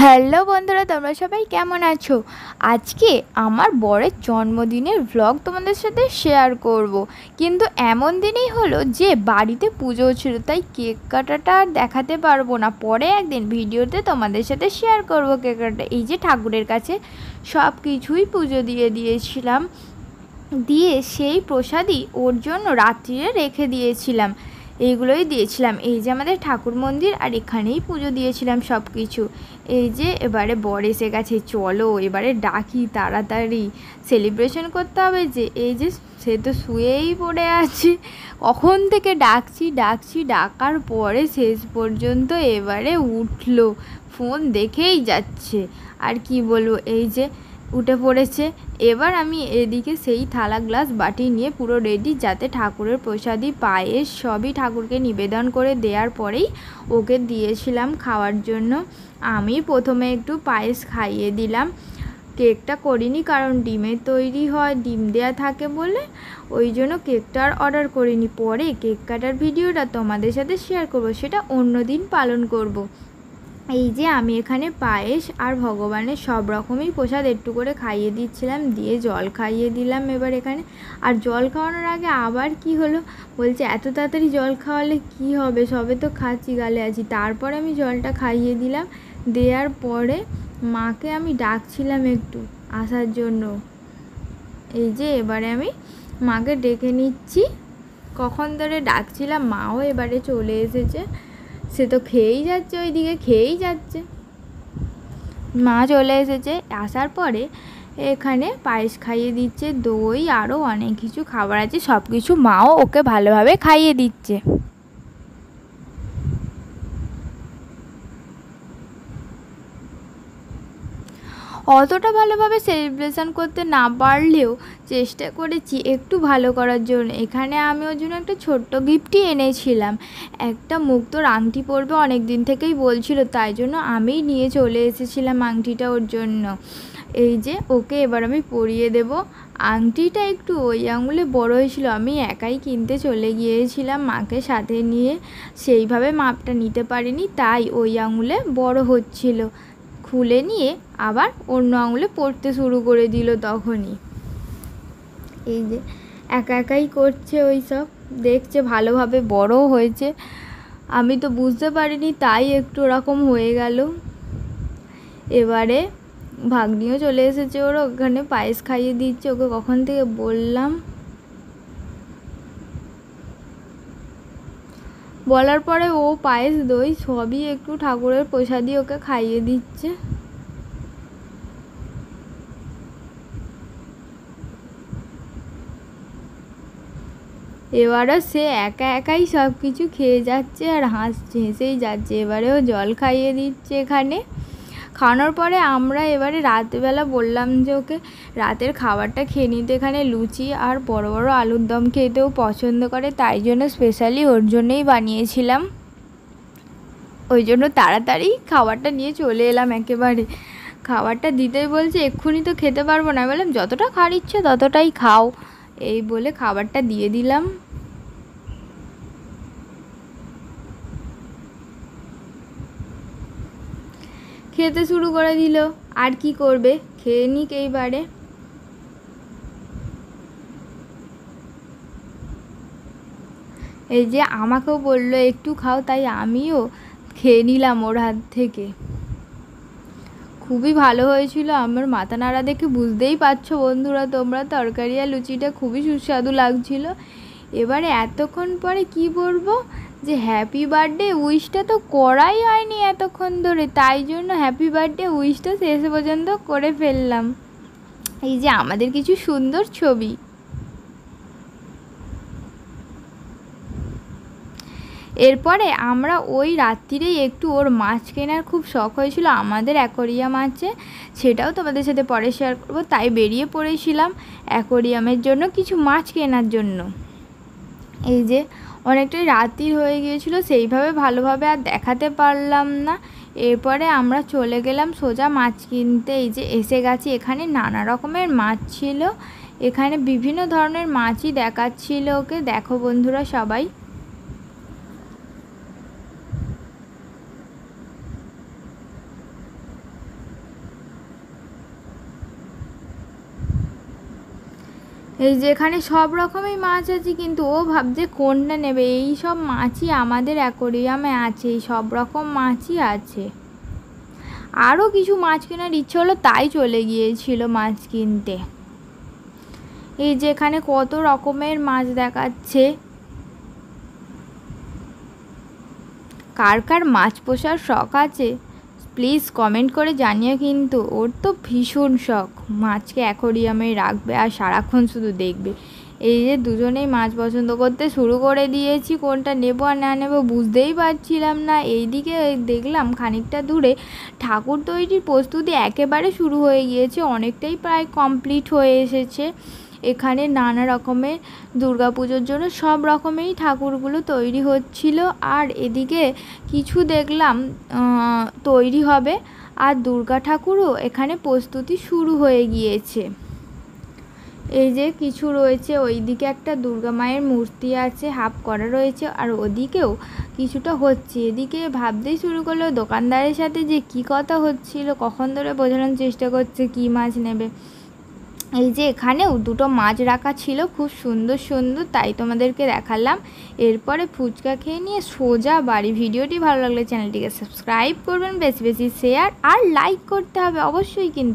Hello বন্ধুরা, তোমরা সবাই কেমন আছো? আজকে আমার বরের জন্মদিনের ভ্লগ তোমাদের সাথে শেয়ার করব। কিন্তু এমন দিনই হলো যে বাড়িতে পুজো ছিল, তাই কেক কাটাটা আর দেখাতে পারবো না। পরে একদিন ভিডিওতে তোমাদের সাথে শেয়ার করব কেক কাটা। এই যে ঠাকুরের কাছে সব কিছুই পুজো দিয়েছিলাম, দিয়ে সেই প্রসাদই ওর জন্য রাত্রিরে রেখে দিয়েছিলাম। এইগুলোই দিয়েছিলাম। এই যে আমাদের ঠাকুর মন্দির, আর এখানেই পুজো দিয়েছিলাম সব কিছু। এই যে এবারে বর এসে গেছে, চলো এবারে ডাকি, তাড়াতাড়ি সেলিব্রেশন করতে হবে। যে এই যে সে তো শুয়েই পড়ে আছে, কখন থেকে ডাকার পরে শেষ পর্যন্ত এবারে উঠলো, ফোন দেখেই যাচ্ছে। আর কি বলবো, এই যে উঠে পড়েছে। এবার আমি এদিকে সেই থালা গ্লাস বাটি নিয়ে পুরো রেডি, যাতে ঠাকুরের প্রসাদী পায়েস সবই ঠাকুরকে নিবেদন করে দেওয়ার পরেই ওকে দিয়েছিলাম খাওয়ার জন্য। আমি প্রথমে একটু পায়েস খাইয়ে দিলাম, কেকটা করিনি, কারণ ডিমের তৈরি হয়, ডিম দেয়া থাকে বলে ওই জন্য কেকটা আর অর্ডার করিনি। পরে কেক কাটার ভিডিওটা তোমাদের সাথে শেয়ার করব, সেটা অন্য দিন পালন করব। এই যে আমি এখানে পায়েস আর ভগবানের সব রকমই প্রসাদ একটু করে খাইয়ে দিচ্ছিলাম, দিয়ে জল খাইয়ে দিলাম এবার এখানে। আর জল খাওয়ানোর আগে আবার কি হলো, বলছে এত তাড়াতাড়ি জল খাওয়ালে কি হবে, সবে তো খাচ্ছি, গালে আছি। তারপরে আমি জলটা খাইয়ে দিলাম। দেওয়ার পরে মাকে আমি ডাকছিলাম একটু আসার জন্য। এই যে এবারে আমি মাকে ডেকে নিচ্ছি, কখন ধরে ডাকছিলাম, মাও এবারে চলে এসেছে। সে তো খেয়েই যাচ্ছে, ওইদিকে খেয়েই যাচ্ছে। মা চলে এসেছে, আসার পরে এখানে পায়েস খাইয়ে দিচ্ছে, দই আরও অনেক কিছু খাবার আছে, সব কিছু মাও ওকে ভালোভাবে খাইয়ে দিচ্ছে। অতটা ভালোভাবে সেলিব্রেশন করতে না পারলেও চেষ্টা করেছি একটু ভালো করার জন্য। এখানে আমি ওর জন্য একটা ছোট্ট গিফটই এনেছিলাম, একটা মুক্তোর আংটি পরবে, অনেক দিন থেকেই বলছিল, তাই জন্য আমিই নিয়ে চলে এসেছিলাম আংটিটা ওর জন্য। এই যে ওকে এবার আমি পরিয়ে দেব। আংটিটা একটু ওই আঙুলে বড় হয়েছিল, আমি একাই কিনতে চলে গিয়েছিলাম মাকে সাথে নিয়ে, সেইভাবে মাপটা নিতে পারিনি, তাই ওই আঙুলে বড় হচ্ছিল। খুলে নিয়ে আবার অন্য আঙুলে পড়তে শুরু করে দিল তখনই। এই যে একাই করছে, ওই সব দেখছে, ভালোভাবে বড়ও হয়েছে, আমি তো বুঝতে পারিনি, তাই একটু ওরকম হয়ে গেল। এবারে ভাগ্নিও চলে এসেছে, ওর ওখানে পায়েস খাইয়ে দিচ্ছে, ওকে কখন থেকে বললাম। বলার পরে ও পায়েস দই সবই একটু ঠাকুরের প্রসাদই ওকে খাইয়ে দিচ্ছে। এবারও সে একাই সব কিছু খেয়ে যাচ্ছে আর হেসেই যাচ্ছে। এবারেও জল খাইয়ে দিচ্ছে এখানে। খাওয়ানোর পরে আমরা এবারে রাতবেলা বললাম যে ওকে রাতের খাবারটা খেয়ে নিতে। এখানে লুচি আর বড় বড় আলুর দম খেতেও পছন্দ করে, তাই জন্য স্পেশালি ওর জন্যই বানিয়েছিলাম। ওই জন্য তাড়াতাড়ি খাবারটা নিয়ে চলে এলাম একেবারে। খাবারটা দিতেই বলছে এক্ষুনি তো খেতে পারবো না। বললাম যতটা খাওয়ার ইচ্ছে ততটাই খাও, এই বলে খাবারটা দিয়ে দিলাম। খেতে শুরু করে দিল, আর কি করবে, খেয়ে নিক এইবারে। এই যে আমাকেও বললো একটু খাও, তাই আমিও খেয়ে নিলাম ওর হাত থেকে। খুবই ভালো হয়েছিল, আমার মাথা নাড়া দেখে বুঝতেই পারছো বন্ধুরা তোমরা, তরকারি আর লুচিটা খুবই সুস্বাদু লাগছিল। এবারে এতক্ষণ পরে কি বলবো, যে হ্যাপি বার্থডে উইশটা তো করাই হয়নি এতক্ষণ ধরে, তাই জন্য হ্যাপি বার্থডে উইশটা শেষ পর্যন্ত করে ফেললাম। এই যে আমাদের কিছু সুন্দর ছবি। এরপরে আমরা ওই রাত্রিরেই একটু ওর মাছ কেনার খুব শখ হয়েছিল, আমাদের অ্যাকোরিয়াম আছে, সেটাও তোমাদের সাথে পরে শেয়ার করবো, তাই বেরিয়ে পড়েছিলাম অ্যাকোরিয়ামের জন্য কিছু মাছ কেনার জন্য। এই যে অনেকটাই রাত্রি হয়ে গিয়েছিল, সেইভাবে ভালোভাবে আর দেখাতে পারলাম না। এরপরে আমরা চলে গেলাম সোজা মাছ কিনতে। এই যে এসে গেছি, এখানে নানা রকমের মাছ ছিল, এখানে বিভিন্ন ধরনের মাছই দেখাচ্ছিল ওকে। দেখো বন্ধুরা সবাই, এই যে এখানে সব রকমের মাছ আছে, কিন্তু ও ভাবছে কোনটা নেবে। এই সব মাছই আমাদের অ্যাকোরিয়ামে আছে, এই সব রকম মাছই আছে। আরও কিছু মাছ কেনার ইচ্ছে হলো, তাই চলে গিয়েছিল মাছ কিনতে। এই যে এখানে কত রকমের মাছ দেখাচ্ছে। কার কার মাছ পোষার শখ আছে প্লিজ কমেন্ট করে জানিও। কিন্তু ওর তো ভীষণ শখ, মাছকে অ্যাকোরিয়ামে রাখবে আর সারাক্ষণ শুধু দেখবে। এই যে দুজনেই মাছ পছন্দ করতে শুরু করে দিয়েছি, কোনটা নেবো আর না নেবো বুঝতেই পারছিলাম না। এইদিকে দেখলাম খানিকটা দূরে ঠাকুর তৈরির প্রস্তুতি একেবারে শুরু হয়ে গিয়েছে, অনেকটাই প্রায় কমপ্লিট হয়ে এসেছে। এখানে নানা রকমের দুর্গাপুজোর জন্য সব রকমেরই ঠাকুরগুলো তৈরি হচ্ছিল। আর এদিকে কিছু দেখলাম তৈরি হবে, আর দুর্গা ঠাকুরও এখানে প্রস্তুতি শুরু হয়ে গিয়েছে। এই যে কিছু রয়েছে, ওইদিকে একটা দুর্গা মায়ের মূর্তি আছে, হাফ করা রয়েছে, আর ওদিকেও কিছুটা হচ্ছে। এদিকে ভাবতেই শুরু করলো দোকানদারের সাথে যে কী কথা হচ্ছিল, কখন ধরে বোঝানোর চেষ্টা করছে কী মাছ নেবে। এই যে এখানেও দুটো মাছ রাখা ছিল, খুব সুন্দর সুন্দর, তাই তোমাদেরকে দেখালাম। এরপরে ফুচকা খেয়ে নিয়ে সোজা বাড়ি। ভিডিওটি ভালো লাগলে চ্যানেলটিকে সাবস্ক্রাইব করবেন, বেশি বেশি শেয়ার আর লাইক করতে হবে অবশ্যই কিন্তু।